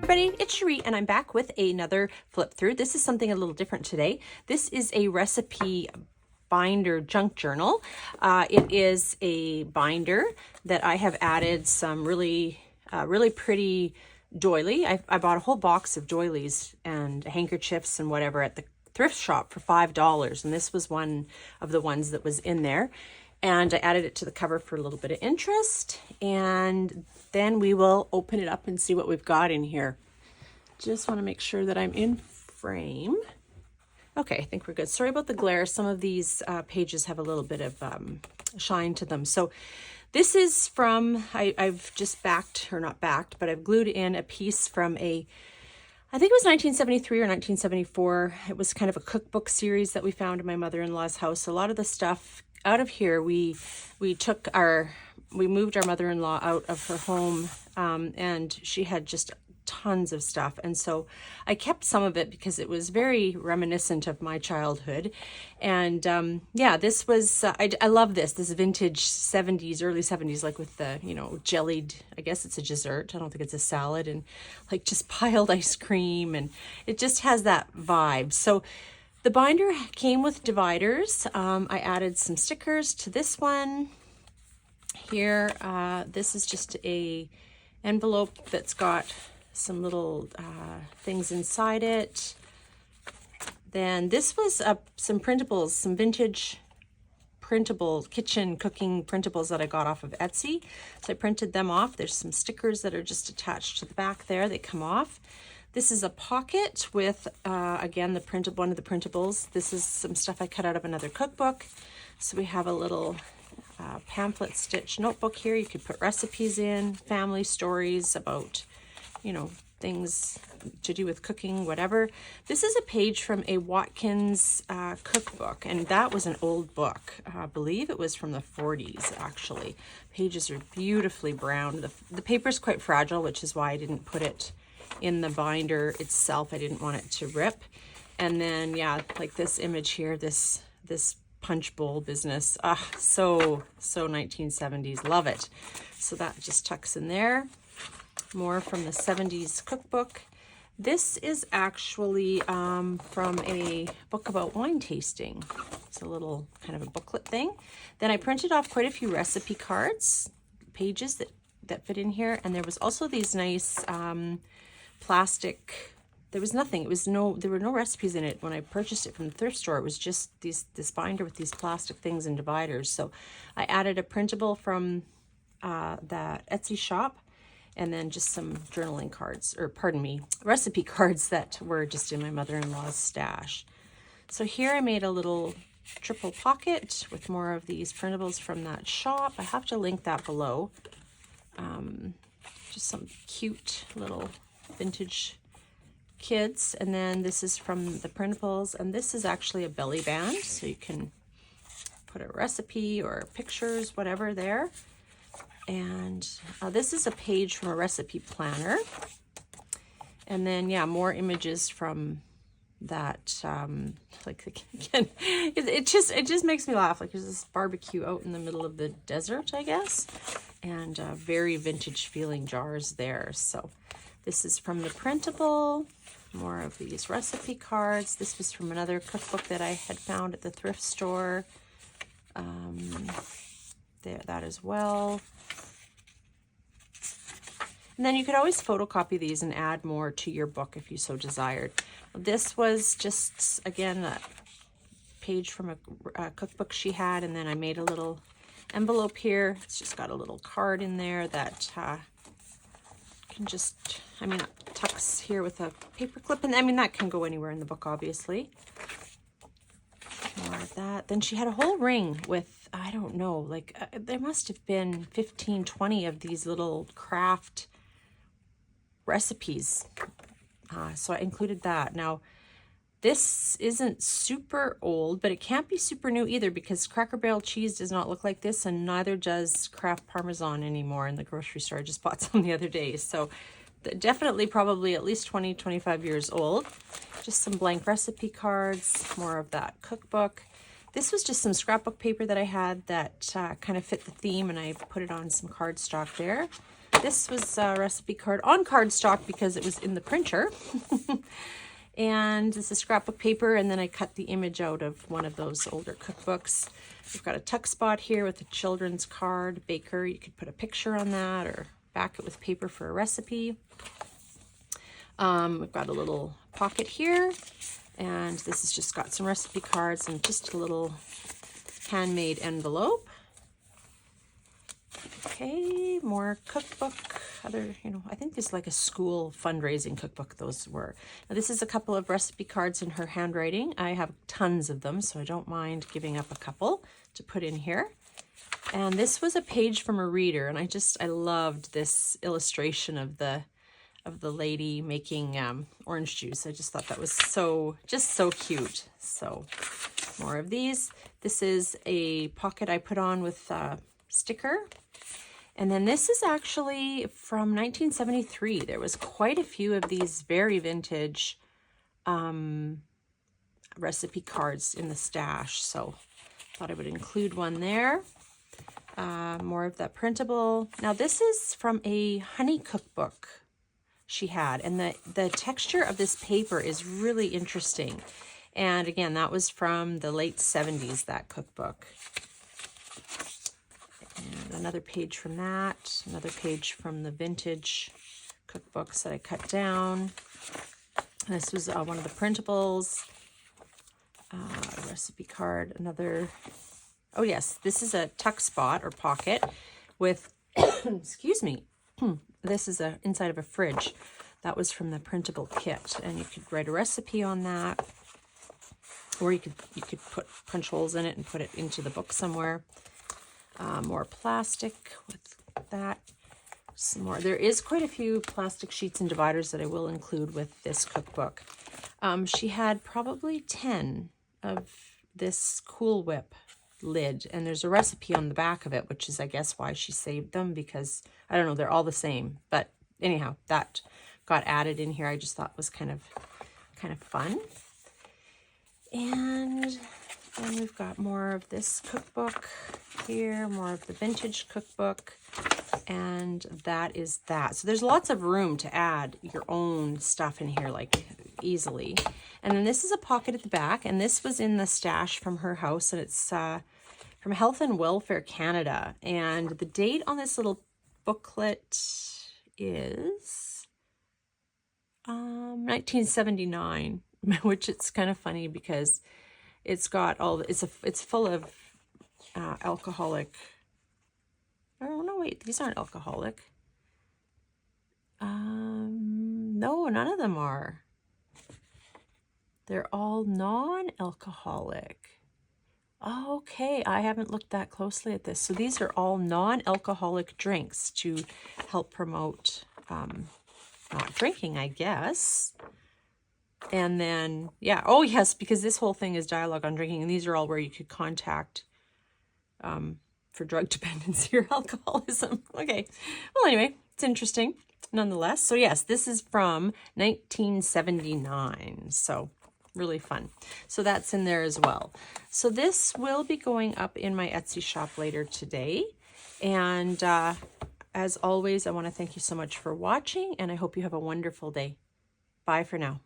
Everybody, it's Cherie and I'm back with another flip through. This is something a little different today. This is a recipe binder junk journal. It is a binder that I have added some really pretty doily. I bought a whole box of doilies and handkerchiefs and whatever at the thrift shop for $5, and this was one of the ones that was in there. And I added it to the cover for a little bit of interest, and then we will open it up and see what we've got in here. Just want to make sure that I'm in frame. Okay, I think we're good. Sorry about the glare. Some of these pages have a little bit of shine to them. So this is from, I've just backed, or not backed, but I've glued in a piece from I think it was 1973 or 1974. It was kind of a cookbook series that we found in my mother-in-law's house. A lot of the stuff out of here, we moved our mother-in-law out of her home, and she had just tons of stuff, and so I kept some of it because it was very reminiscent of my childhood. And yeah, this was I love this vintage 70s, early 70s, like with the, you know, jellied, I guess it's a dessert, I don't think it's a salad, and like just piled ice cream, and it just has that vibe. So the binder came with dividers. I added some stickers to this one here. This is just a envelope that's got some little things inside it. Then this was some printables, some vintage printable kitchen cooking printables that I got off of Etsy. So I printed them off. There's some stickers that are just attached to the back there. They come off. This is a pocket with, again, one of the printables. This is some stuff I cut out of another cookbook. So we have a little pamphlet stitch notebook here. You could put recipes in, family stories about, you know, things to do with cooking, whatever. This is a page from a Watkins cookbook, and that was an old book. I believe it was from the 40s, actually. Pages are beautifully brown. The paper's quite fragile, which is why I didn't put it in the binder itself. I didn't want it to rip. And then, yeah, like this image here, this punch bowl business. So 1970s. Love it. So that just tucks in there. More from the 70s cookbook. This is actually from a book about wine tasting. It's a little kind of a booklet thing. Then I printed off quite a few recipe cards, pages that fit in here. And there was also these nice plastic, there was nothing, there were no recipes in it when I purchased it from the thrift store. It was just this binder with these plastic things and dividers. So I added a printable from that Etsy shop, and then just some journaling cards, or pardon me, recipe cards that were just in my mother-in-law's stash. So here I made a little triple pocket with more of these printables from that shop. I have to link that below. Just some cute little vintage kids. And then this is from the printables, and this is actually a belly band, so you can put a recipe or pictures, whatever there. And this is a page from a recipe planner. And then, yeah, more images from that, like, again, it just makes me laugh. Like, there's this barbecue out in the middle of the desert, I guess, and very vintage feeling jars there. So this is from the printable, more of these recipe cards. This was from another cookbook that I had found at the thrift store. There, that as well. And then you could always photocopy these and add more to your book if you so desired. This was just, again, a page from a cookbook she had, and then I made a little envelope here. It's just got a little card in there that can just, I mean, tucks here with a paper clip, and I mean, that can go anywhere in the book, obviously. More of that. Then she had a whole ring with, I don't know, like there must have been 15, 20 of these little craft recipes. So I included that. Now, this isn't super old, but it can't be super new either, because Cracker Barrel cheese does not look like this, and neither does Kraft Parmesan anymore in the grocery store. I just bought some the other day. So definitely probably at least 20, 25 years old. Just some blank recipe cards, more of that cookbook. This was just some scrapbook paper that I had that kind of fit the theme, and I put it on some cardstock there. this was a recipe card on cardstock because it was in the printer. And this is scrapbook paper, and then I cut the image out of one of those older cookbooks. We've got a tuck spot here with a children's card, baker. You could put a picture on that or back it with paper for a recipe. We've got a little pocket here, and this has just got some recipe cards and just a little handmade envelope. Okay, more cookbook, I think this is like a school fundraising cookbook, those were. Now this is a couple of recipe cards in her handwriting. I have tons of them, so I don't mind giving up a couple to put in here. And this was a page from a reader, and I loved this illustration of the lady making orange juice. I just thought that was so cute. So more of these. This is a pocket I put on with sticker. And then this is actually from 1973. There was quite a few of these very vintage recipe cards in the stash. So thought I would include one there. More of that printable. Now this is from a honey cookbook she had. And the texture of this paper is really interesting. And again, that was from the late 70s, that cookbook. And another page from that, another page from the vintage cookbooks that I cut down. This was one of the printables, recipe card, another, oh yes, this is a tuck spot or pocket with, excuse me, this is inside of a fridge. That was from the printable kit, and you could write a recipe on that, or you could put punch holes in it and put it into the book somewhere. More plastic with that. Some more. There is quite a few plastic sheets and dividers that I will include with this cookbook. She had probably 10 of this Cool Whip lid, and there's a recipe on the back of it, which is, I guess, why she saved them, because I don't know, they're all the same. But anyhow, that got added in here. I just thought was kind of fun. And then we've got more of this cookbook here, more of the vintage cookbook, and that is that. So there's lots of room to add your own stuff in here, like easily. And then this is a pocket at the back, and this was in the stash from her house, and it's from Health and Welfare Canada. And the date on this little booklet is 1979, which it's kind of funny because it's got all, it's full of alcoholic, oh no, wait, these aren't alcoholic. No, none of them are. They're all non-alcoholic. Okay, I haven't looked that closely at this. So these are all non-alcoholic drinks to help promote not drinking, I guess. And then, yeah, oh yes, because this whole thing is dialogue on drinking, and these are all where you could contact for drug dependency or alcoholism. Okay, well anyway, it's interesting nonetheless. So yes, this is from 1979, so really fun. So that's in there as well. So this will be going up in my Etsy shop later today. And as always, I want to thank you so much for watching, and I hope you have a wonderful day. Bye for now.